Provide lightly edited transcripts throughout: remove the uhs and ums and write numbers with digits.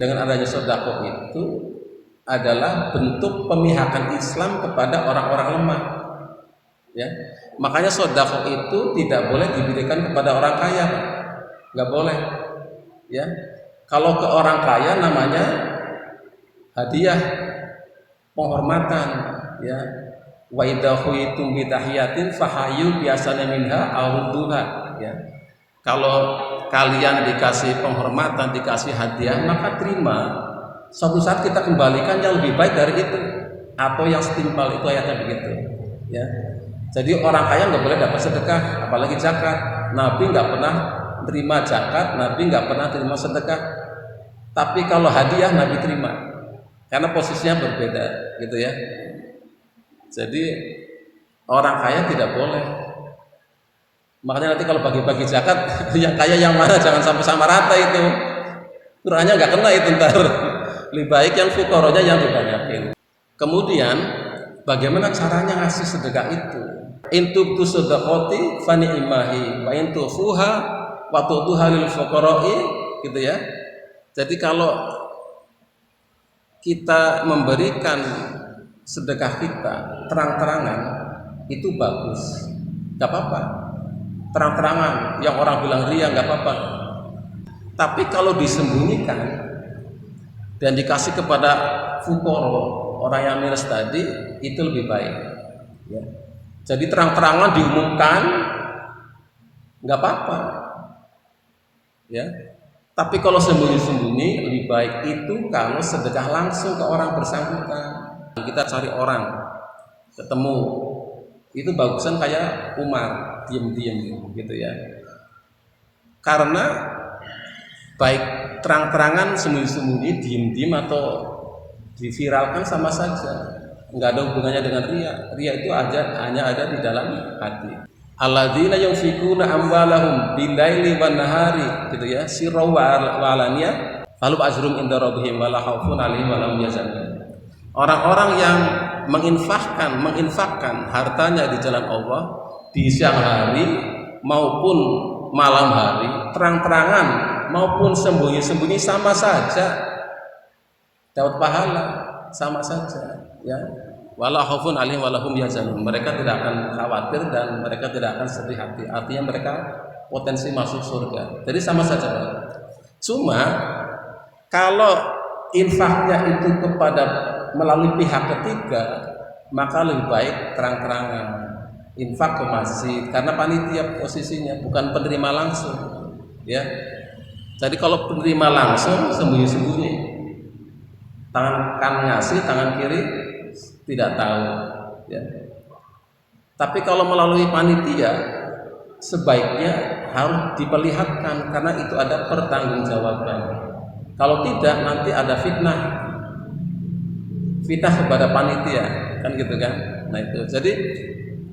Dengan adanya sedekah itu adalah bentuk pemihakan Islam kepada orang-orang lemah, ya. Makanya sedekah itu tidak boleh diberikan kepada orang kaya, nggak boleh, ya. Kalau ke orang kaya namanya hadiah, penghormatan, ya. Wa idza huyitum bi tahiyatin fahayu biasana minha aurduha, ya. Kalau kalian dikasih penghormatan, dikasih hadiah, maka terima. Suatu saat kita kembalikan yang lebih baik dari itu atau yang setimpal, itu ayatnya begitu, ya. Jadi orang kaya nggak boleh dapat sedekah, apalagi zakat. Nabi nggak pernah terima zakat, Nabi nggak pernah terima sedekah. Tapi kalau hadiah Nabi terima, karena posisinya berbeda, gitu ya. Jadi orang kaya tidak boleh. Makanya nanti kalau bagi-bagi zakat, yang kaya yang mana, jangan sampai sama rata itu. Qur'annya nggak kena itu ntar. Lebih baik yang fuqaranya yang dibanyakin. Kemudian bagaimana caranya ngasih sedekah itu? Intubtu sedekati fani imahi wa intufuha wa tutuha lil fuqara'i, gitu ya. Jadi kalau kita memberikan sedekah kita terang-terangan itu bagus, nggak apa-apa. Terang-terangan, yang orang bilang ria nggak apa-apa. Tapi kalau disembunyikan dan dikasih kepada fuqara, orang yang miras tadi, itu lebih baik, ya. Jadi terang-terangan diumumkan nggak apa-apa, ya. Tapi kalau sembunyi-sembunyi lebih baik itu kalau sedekah langsung ke orang bersangkutan. Kita cari orang, ketemu, itu bagusan kayak Umar, diem-diem gitu ya. Karena baik terang-terangan, sembunyi-sembunyi, diem-diem atau diviralkan sama saja, nggak ada hubungannya dengan ria. Ria itu hanya ada di dalam hati. Alladzina yunfikuna amwalahum bilaili wan nahari, gitu ya, sirra wa alaniya, falu ajrum inda rabbihim wala khaufun 'alaihim wa lahum yahzanun. Orang-orang yang menginfakkan hartanya di jalan Allah di siang hari maupun malam hari, terang-terangan maupun sembunyi-sembunyi sama saja, dapat pahala sama saja, ya. Wala khaufun 'alaihim wa lahum yahzanun. Mereka tidak akan khawatir dan mereka tidak akan sedih hati. Artinya mereka potensi masuk surga. Jadi sama saja, Pak. Cuma kalau infaknya itu kepada melalui pihak ketiga, maka lebih baik terang-terangan infak ke masjid, karena panitia posisinya bukan penerima langsung, ya. Jadi kalau penerima langsung sembunyi-sembunyi, tangan kanan ngasih, tangan kiri tidak tahu, ya. Tapi kalau melalui panitia sebaiknya harus diperlihatkan karena itu ada pertanggungjawaban. Kalau tidak nanti ada fitnah kepada panitia, kan gitu kan. Nah itu. Jadi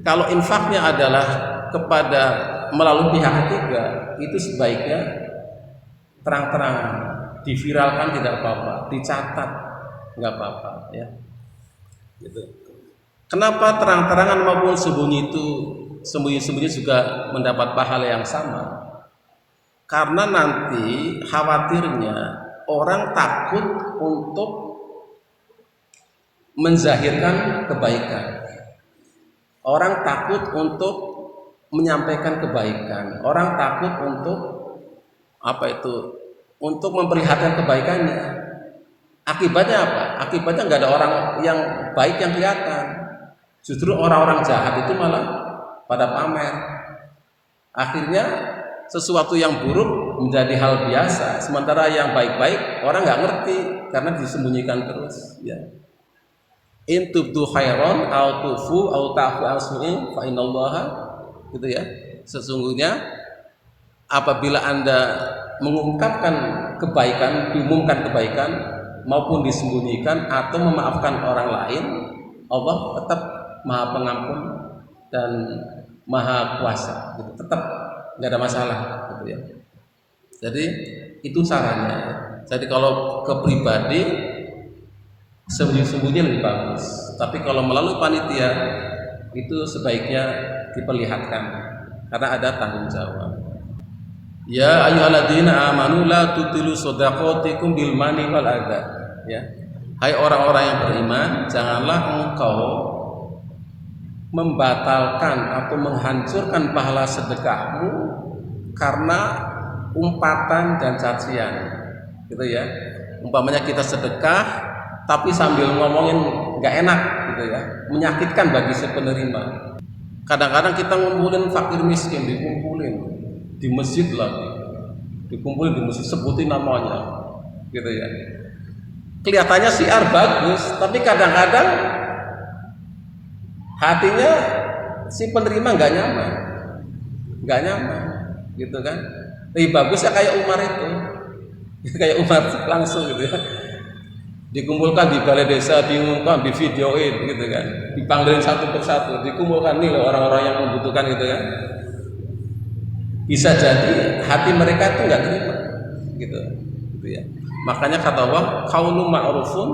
kalau infaknya adalah kepada melalui pihak ketiga, itu sebaiknya terang-terangan, diviralkan tidak apa-apa, dicatat nggak apa-apa, ya. Gitu. Kenapa terang-terangan maupun sembunyi-sembunyi juga mendapat pahala yang sama? Karena nanti khawatirnya orang takut untuk menzahirkan kebaikan. Orang takut untuk menyampaikan kebaikan. Orang takut untuk untuk memperlihatkan kebaikannya. Akibatnya apa? Akibatnya nggak ada orang yang baik yang kelihatan. Justru orang-orang jahat itu malah pada pamer. Akhirnya sesuatu yang buruk menjadi hal biasa, sementara yang baik-baik orang nggak ngerti karena disembunyikan terus, ya. In tubdu khairan aw tufu aw ta'fu asmu'in fa innallaha, gitu ya. Sesungguhnya apabila Anda mengungkapkan kebaikan, diumumkan kebaikan maupun disembunyikan atau memaafkan orang lain, Allah tetap Maha Pengampun dan Maha Kuasa, gitu. Tetap nggak ada masalah, gitu ya. Jadi itu caranya, ya. Jadi kalau ke pribadi sembunyi-sembunyi lebih bagus, tapi kalau melalui panitia itu sebaiknya diperlihatkan karena ada tanggung jawab. Ya ayyuhalladzina amanu la tutilu shadaqatikum bil mani wal adza. Ya. Hai orang-orang yang beriman, janganlah engkau membatalkan atau menghancurkan pahala sedekahmu karena umpatan dan cacian. Gitu ya. Umpamanya kita sedekah tapi sambil ngomongin nggak enak gitu ya, menyakitkan bagi si penerima. Kadang-kadang kita ngumpulin fakir miskin, dikumpulin di masjid lagi, dikumpulin di masjid, sebutin namanya gitu ya. Kelihatannya siar bagus, tapi kadang-kadang hatinya si penerima nggak nyaman gitu kan. Lebih bagus ya kayak Umar itu kayak Umar langsung gitu ya, dikumpulkan di balai desa, diumumkan, di videoin gitu kan, dipanggilin satu persatu, dikumpulkan nih loh orang-orang yang membutuhkan gitu kan. Bisa jadi hati mereka itu nggak terima gitu ya. Makanya kata Allah, qaulun ma'rufun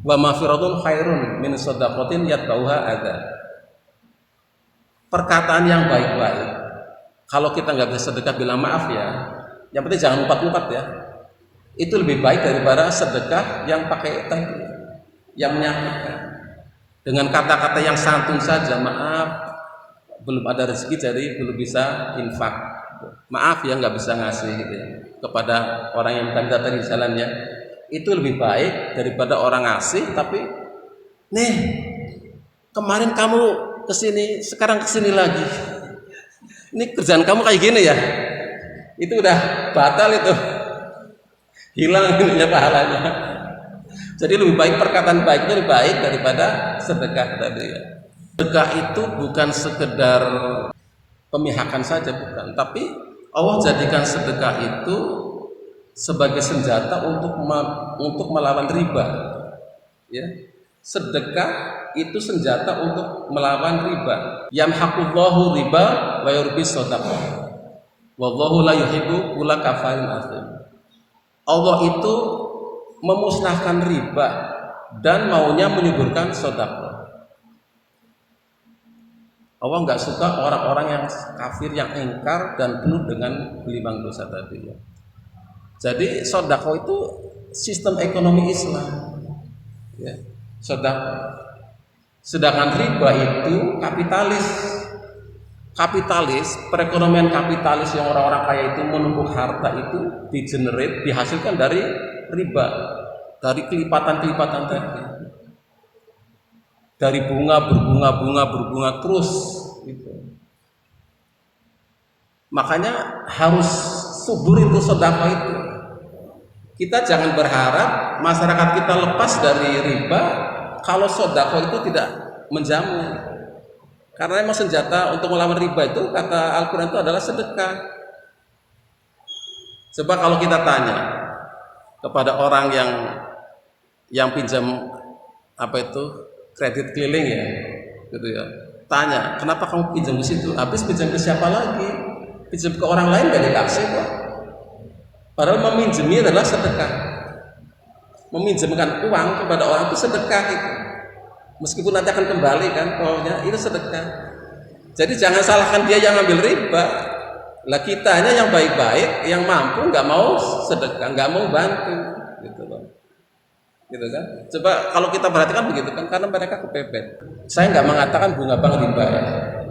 wa maghfiratun khairun min shadaqatin yatba'uha adza. Perkataan yang baik-baik, kalau kita nggak bisa sedekah bilang maaf ya, yang penting jangan umpat-umpat ya, itu lebih baik daripada sedekah yang pakai tadi, yang menyakitkan. Dengan kata-kata yang santun saja, maaf belum ada rezeki jadi belum bisa infak, maaf ya nggak bisa ngasih gitu ya, kepada orang yang minta tadi jalannya, itu lebih baik daripada orang ngasih tapi nih kemarin kamu kesini, sekarang kesini lagi, ini kerjaan kamu kayak gini ya, itu udah batal, itu hilang ininya pahalanya. Jadi lebih baik perkataan baiknya lebih baik daripada sedekah tadi ya. Sedekah itu bukan sekedar pemihakan saja, bukan, tapi Allah jadikan sedekah itu sebagai senjata untuk melawan riba ya. Sedekah itu senjata untuk melawan riba. Yamhaqullahu riba wa yurbis shadaqah wallahu la yuhibbu kulla kafarin athim. Allah itu memusnahkan riba dan maunya menyuburkan sedekah. Allah nggak suka orang-orang yang kafir, yang ingkar dan penuh dengan gelimang dosa tadi ya. Jadi sedekah itu sistem ekonomi Islam ya. Sedekah. Sedangkan riba itu kapitalis, perekonomian kapitalis yang orang-orang kaya itu menumpuk harta itu dihasilkan dari riba, dari kelipatan-kelipatan tadi, dari berbunga terus gitu. Makanya harus subur itu sedekah itu. Kita jangan berharap masyarakat kita lepas dari riba kalau sedekah itu tidak menjamu. Karena memang senjata untuk melawan riba itu kata Al-Quran itu adalah sedekah. Coba kalau kita tanya kepada orang yang pinjam kredit keliling ya, gitu ya. Tanya, kenapa kamu pinjam di situ? Habis pinjam ke siapa lagi? Pinjam ke orang lain gak dikasih kok. Padahal meminjami adalah sedekah. Meminjamkan uang kepada orang itu sedekah itu. Meskipun nanti akan kembali kan, pokoknya itu sedekah. Jadi jangan salahkan dia yang ngambil riba. Lah kitanya yang baik-baik, yang mampu nggak mau sedekah, nggak mau bantu, gitu loh. Gitu kan? Coba kalau kita perhatikan begitu kan, karena mereka kepepet. Saya nggak mengatakan bunga bank riba ya,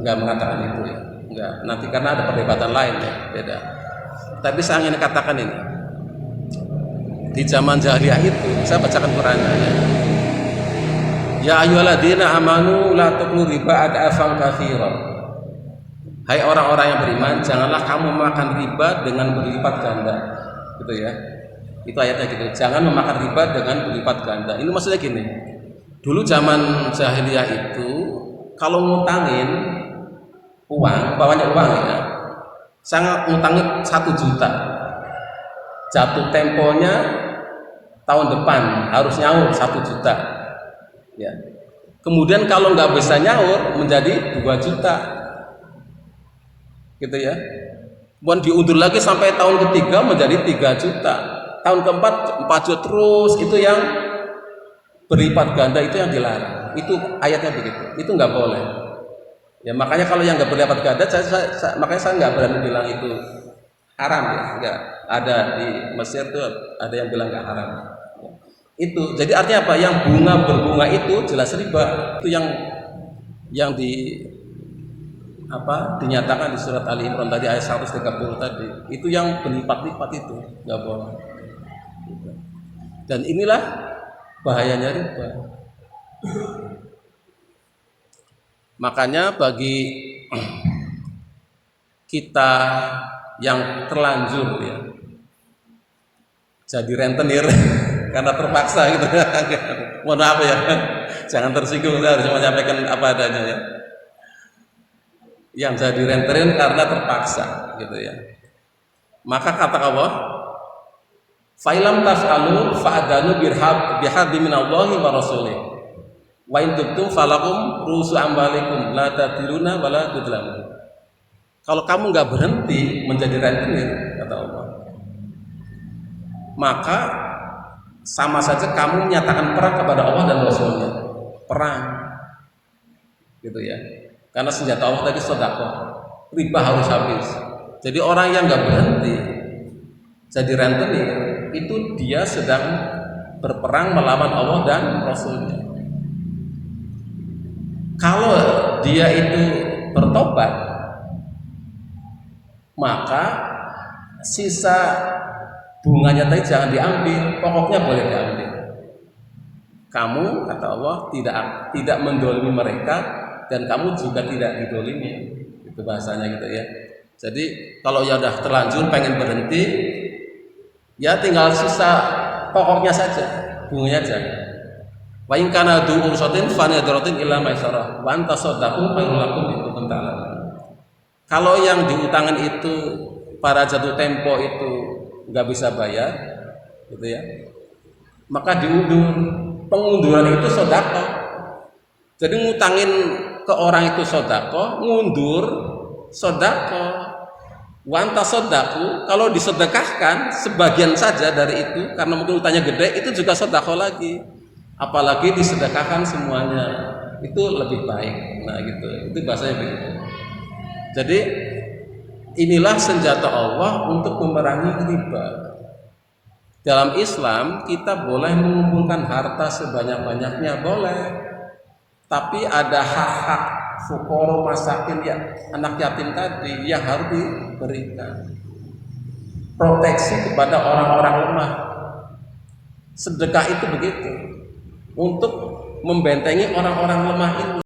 nggak mengatakan itu ya, nggak. Nanti karena ada perdebatan lain ya, beda. Tapi saya ingin katakan ini, di zaman jahiliyah itu, saya bacakan Qurannya ya. Ya ayyuhalladzina amanu la taqulu riba ad'afan katsiran. Hai orang-orang yang beriman, janganlah kamu memakan riba dengan berlipat ganda. Gitu ya. Itu ayatnya gitu. Jangan memakan riba dengan berlipat ganda. Ini maksudnya gini. Dulu zaman jahiliyah itu kalau ngutangin uang, bawanya uang ya. Saya ngutangin 1 juta. Jatuh temponya tahun depan harus nyaur 1 juta. Ya. Kemudian kalau nggak bisa nyaur menjadi 2 juta, gitu ya. Kemudian diundur lagi sampai tahun ketiga menjadi 3 juta, tahun keempat 4 juta terus. Itu yang berlipat ganda, itu yang dilarang. Itu ayatnya begitu. Itu nggak boleh. Ya makanya kalau yang nggak berlipat ganda, makanya saya nggak berani bilang itu haram ya, enggak. Ada di Mesir tuh ada yang bilang enggak haram. Itu. Jadi artinya apa? Yang bunga berbunga itu jelas riba. Itu yang dinyatakan di surat Ali Imran tadi ayat 130 tadi. Itu yang berlipat-lipat itu, enggak boleh. Dan inilah bahayanya riba. Makanya bagi kita yang terlanjur ya jadi rentenir karena terpaksa gitu. Mohon maaf ya, jangan tersinggung, saya harus menyampaikan apa adanya ya. Yang jadi rentenir karena terpaksa gitu ya. Maka kata Allah, fa'ilam taf'alu fa'adanu bihaddi minallahi wa rasulih wa in tubtum falakum rusu ambalikum la tadiruna wa la tudlamun. Kalau kamu nggak berhenti menjadi rentenir, kata Allah, maka sama saja kamu menyatakan perang kepada Allah dan Rasulnya. Perang gitu ya, karena senjata Allah tadi sedekah, riba harus habis. Jadi orang yang nggak berhenti jadi rentenir itu dia sedang berperang melawan Allah dan Rasulnya. Kalau dia itu bertobat, maka sisa bunganya tadi jangan diambil, pokoknya boleh diambil. Kamu kata Allah tidak mendolimi mereka dan kamu juga tidak didolimi. Itu bahasanya gitu ya. Jadi kalau ya udah terlanjur pengen berhenti, ya tinggal sisa pokoknya saja, bunganya aja. Wa in kana du ursatin fa nadratin ila maisarah wa anta saddaqu khairul lakum in kuntum ta'lamun. Kalau yang diutangin itu para jatuh tempo itu nggak bisa bayar, gitu ya, maka diundur. Pengunduran itu sedekah. Jadi ngutangin ke orang itu sedekah, ngundur sedekah. Wanta sodaku, kalau disedekahkan sebagian saja dari itu, karena mungkin utangnya gede, itu juga sedekah lagi. Apalagi disedekahkan semuanya, itu lebih baik. Nah gitu, itu bahasanya begitu. Jadi inilah senjata Allah untuk memerangi riba. Dalam Islam kita boleh mengumpulkan harta sebanyak-banyaknya, boleh. Tapi ada hak-hak fukoro masakin ya, anak yatim tadi yang harus diberikan. Proteksi kepada orang-orang lemah. Sedekah itu begitu, untuk membentengi orang-orang lemah ini.